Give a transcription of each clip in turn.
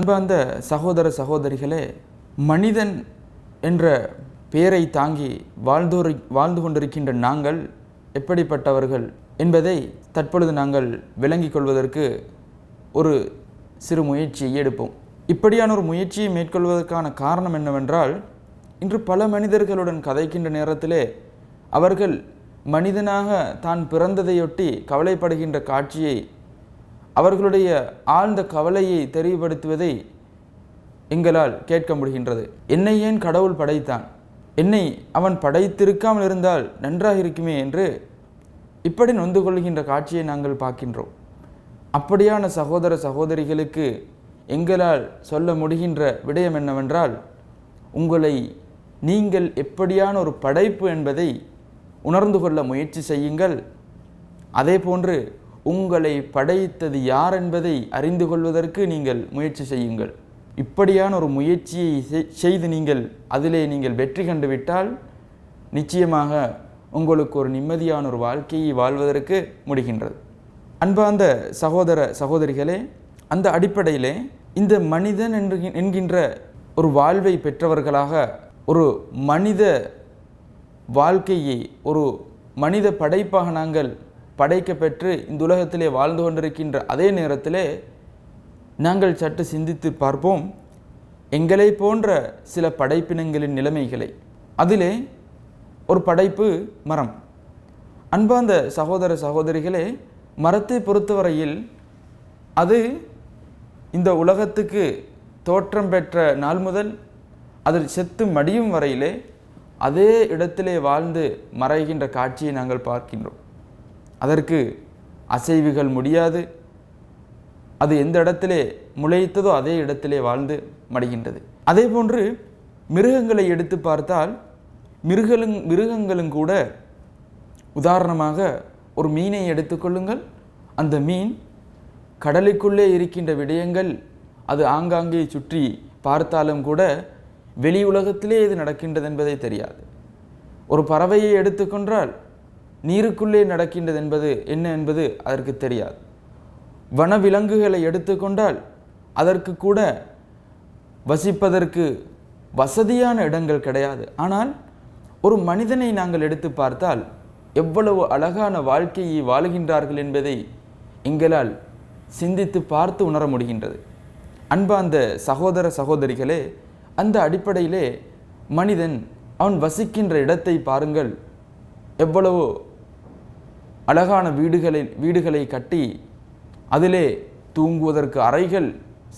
அன்பார்ந்த சகோதர சகோதரிகளே, மனிதன் என்ற பெயரை தாங்கி வாழ்ந்து கொண்டிருக்கின்ற நாங்கள் எப்படிப்பட்டவர்கள் என்பதை தற்பொழுது நாங்கள் விளங்கிக் கொள்வதற்கு ஒரு சிறு முயற்சியை எடுப்போம். இப்படியான ஒரு முயற்சியை மேற்கொள்வதற்கான காரணம் என்னவென்றால், இன்று பல மனிதர்களுடன் கதைக்கின்ற நேரத்திலே அவர்கள் மனிதனாக தான் பிறந்ததையொட்டி கவலைப்படுகின்ற காட்சியை, அவர்களுடைய ஆழ்ந்த கவலையை தெரிவுபடுத்துவதை எங்களால் கேட்க முடிகின்றது. என்னை ஏன் கடவுள் படைத்தான், என்னை அவன் படைத்திருக்காமல் இருந்தால் நன்றாக இருக்குமே என்று இப்படி நொந்து கொள்கின்ற காட்சியை நாங்கள் பார்க்கின்றோம். அப்படியான சகோதர சகோதரிகளுக்கு எங்களால் சொல்ல முடிகின்ற விடயம் என்னவென்றால், உங்களை நீங்கள் எப்படியான ஒரு படைப்பு என்பதை உணர்ந்து கொள்ள முயற்சி செய்யுங்கள். அதே போன்று உங்களை படைத்தது யார் என்பதை அறிந்து கொள்வதற்கு நீங்கள் முயற்சி செய்யுங்கள். இப்படியான ஒரு முயற்சியை செய்து அதிலே நீங்கள் வெற்றி கண்டுவிட்டால் நிச்சயமாக உங்களுக்கு ஒரு நிம்மதியான ஒரு வாழ்க்கையை வாழ்வதற்கு முடிகின்றது. அன்பார்ந்த சகோதர சகோதரிகளே, அந்த அடிப்படையிலே இந்த மனிதன் என்கின்ற ஒரு வாழ்வை பெற்றவர்களாக, ஒரு மனித வாழ்க்கையை ஒரு மனித படைப்பாக நாங்கள் படைக்கப்பெற்று இந்த உலகத்திலே வாழ்ந்து கொண்டிருக்கின்ற அதே நேரத்திலே நாங்கள் சற்று சிந்தித்து பார்ப்போம் எங்களை போன்ற சில படைப்பினங்களின் நிலைமைகளை. அதிலே ஒரு படைப்பு மரம். அன்பார்ந்த சகோதர சகோதரிகளே, மரத்தை பொறுத்தவரையில் அது இந்த உலகத்துக்கு தோற்றம் பெற்ற நாள் முதல் அதில் செத்து மடியும் வரையிலே அதே இடத்திலே வாழ்ந்து மறைகின்ற காட்சியை நாங்கள் பார்க்கின்றோம். அதற்கு அசைவுகள் முடியாது. அது எந்த இடத்திலே முளைத்ததோ அதே இடத்திலே வாழ்ந்து மடிகின்றது. அதே போன்று மிருகங்களை எடுத்து பார்த்தால் மிருகங்களும் கூட, உதாரணமாக ஒரு மீனை எடுத்துக்கொள்ளுங்கள். அந்த மீன் கடலுக்குள்ளே இருக்கின்ற விடயங்கள் அது ஆங்காங்கே சுற்றி பார்த்தாலும் கூட வெளி உலகத்திலே எது நடக்கின்றது என்பதை தெரியாது. ஒரு பறவையை எடுத்துக்கொண்டால் நீருக்குள்ளே நடக்கின்றது என்பது என்ன என்பது அதற்கு தெரியாது. வனவிலங்குகளை எடுத்துக்கொண்டால் அதற்கு கூட வசிப்பதற்கு வசதியான இடங்கள் கிடையாது. ஆனால் ஒரு மனிதனை நாங்கள் எடுத்து பார்த்தால் எவ்வளவு அழகான வாழ்க்கையை வாழுகின்றார்கள் என்பதை எங்களால் சிந்தித்து பார்த்து உணர முடிகின்றது. அன்பார்ந்த சகோதர சகோதரிகளே, அந்த அடிப்படையிலே மனிதன் அவன் வசிக்கின்ற இடத்தை பாருங்கள். எவ்வளவு அழகான வீடுகளை கட்டி அதிலே தூங்குவதற்கு அறைகள்,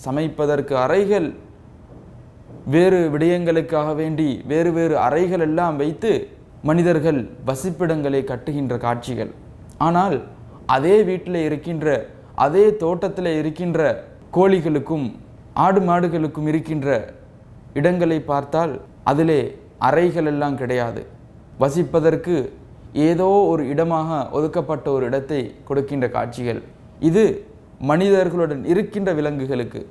சமைப்பதற்கு அறைகள், வேறு விடயங்களுக்காக வேண்டி வேறு வேறு அறைகள் எல்லாம் வைத்து மனிதர்கள் வசிப்பிடங்களை கட்டுகின்ற காட்சிகள். ஆனால் அதே வீட்டில் இருக்கின்ற, அதே தோட்டத்தில் இருக்கின்ற கோழிகளுக்கும் ஆடு மாடுகளுக்கும் இருக்கின்ற இடங்களை பார்த்தால் அதிலே அறைகள் எல்லாம் கிடையாது. வசிப்பதற்கு ஏதோ ஒரு இடமாக ஒதுக்கப்பட்ட ஒரு இடத்தை கொடுக்கின்ற காட்சிகள். இது மனிதர்களுடன் இருக்கின்ற விலங்குகளுக்கு,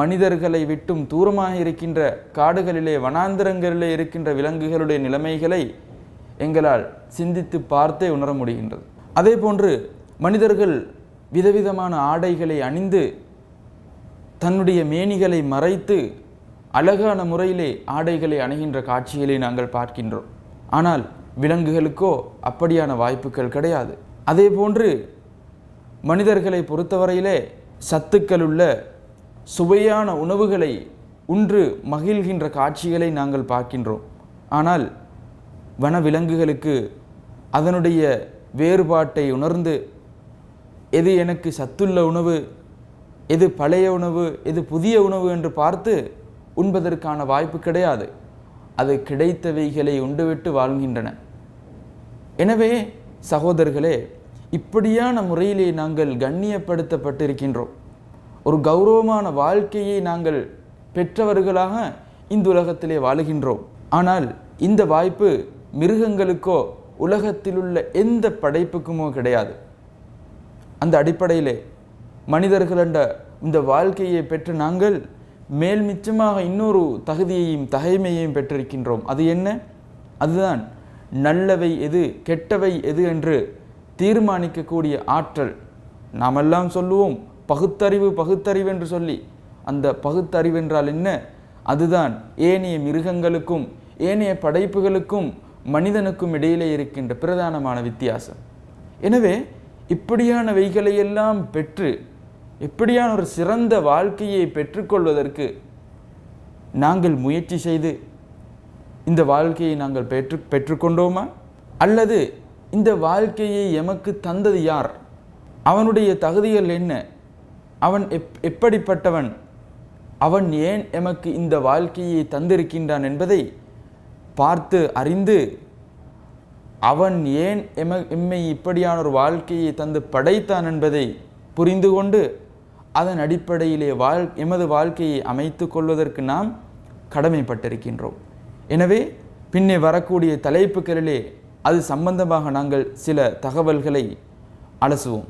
மனிதர்களை விட்டும் தூரமாக இருக்கின்ற காடுகளிலே வனாந்திரங்களிலே இருக்கின்ற விலங்குகளுடைய நிலைமைகளை எங்களால் சிந்தித்து பார்த்தே உணர முடிகின்றது. அதே போன்று மனிதர்கள் விதவிதமான ஆடைகளை அணிந்து தன்னுடைய மேனிகளை மறைத்து அழகான முறையிலே ஆடைகளை அணுகின்ற காட்சிகளை நாங்கள் பார்க்கின்றோம். ஆனால் விலங்குகளுக்கோ அப்படியான வாய்ப்புகள் கிடையாது. அதே போன்று மனிதர்களை பொறுத்தவரையிலே சத்துக்கள் உள்ள சுவையான உணவுகளை உண்டு மகிழ்கின்ற காட்சிகளை நாங்கள் பார்க்கின்றோம். ஆனால் வனவிலங்குகளுக்கு அதனுடைய வேறுபாட்டை உணர்ந்து எது எனக்கு சத்துள்ள உணவு, எது பழைய உணவு, எது புதிய உணவு என்று பார்த்து உண்பதற்கான வாய்ப்பு கிடையாது. அது கிடைத்தவைகளை உண்டுவிட்டு வாழ்கின்றன. எனவே சகோதரர்களே, இப்படியான முறையிலே நாங்கள் கண்ணியப்படுத்தப்பட்டிருக்கின்றோம். ஒரு கௌரவமான வாழ்க்கையை நாங்கள் பெற்றவர்களாக இந்த உலகத்திலே வாழுகின்றோம். ஆனால் இந்த வாய்ப்பு மிருகங்களுக்கோ உலகத்தில் உள்ள எந்த படைப்புக்குமோ கிடையாது. அந்த அடிப்படையிலே மனிதர்கள் என்ற இந்த வாழ்க்கையை பெற்று நாங்கள் மேல் மிச்சமாக இன்னொரு தகுதியையும் தகைமையையும் பெற்றிருக்கின்றோம். அது என்ன? அதுதான் நல்லவை எது, கெட்டவை எது என்று தீர்மானிக்கக்கூடிய ஆற்றல். நாமெல்லாம் சொல்லுவோம் பகுத்தறிவு பகுத்தறிவு என்று சொல்லி, அந்த பகுத்தறிவு என்றால் என்ன? அதுதான் ஏனைய மிருகங்களுக்கும் ஏனைய படைப்புகளுக்கும் மனிதனுக்கும் இடையிலே இருக்கின்ற பிரதானமான வித்தியாசம். எனவே இப்படியானவைகளையெல்லாம் பெற்று இப்படியான ஒரு சிறந்த வாழ்க்கையை பெற்றுக்கொள்வதற்கு நாங்கள் முயற்சி செய்து இந்த வாழ்க்கையை நாங்கள் பெற்றுக்கொண்டோமா? அல்லது இந்த வாழ்க்கையை எமக்கு தந்தது யார்? அவனுடைய தகுதிகள் என்ன? அவன் எப்படிப்பட்டவன்? அவன் ஏன் எமக்கு இந்த வாழ்க்கையை தந்திருக்கின்றான் என்பதை பார்த்து அறிந்து, அவன் ஏன் எம்மை இப்படியான ஒரு வாழ்க்கையை தந்து படைத்தான் என்பதை புரிந்து கொண்டு அதன் அடிப்படையிலே எமது வாழ்க்கையை அமைத்து கொள்வதற்கு நாம் கடமைப்பட்டிருக்கின்றோம். எனவே பின்னே வரக்கூடிய தலைப்புகளிலே அது சம்பந்தமாக நாங்கள் சில தகவல்களை அலசுவோம்.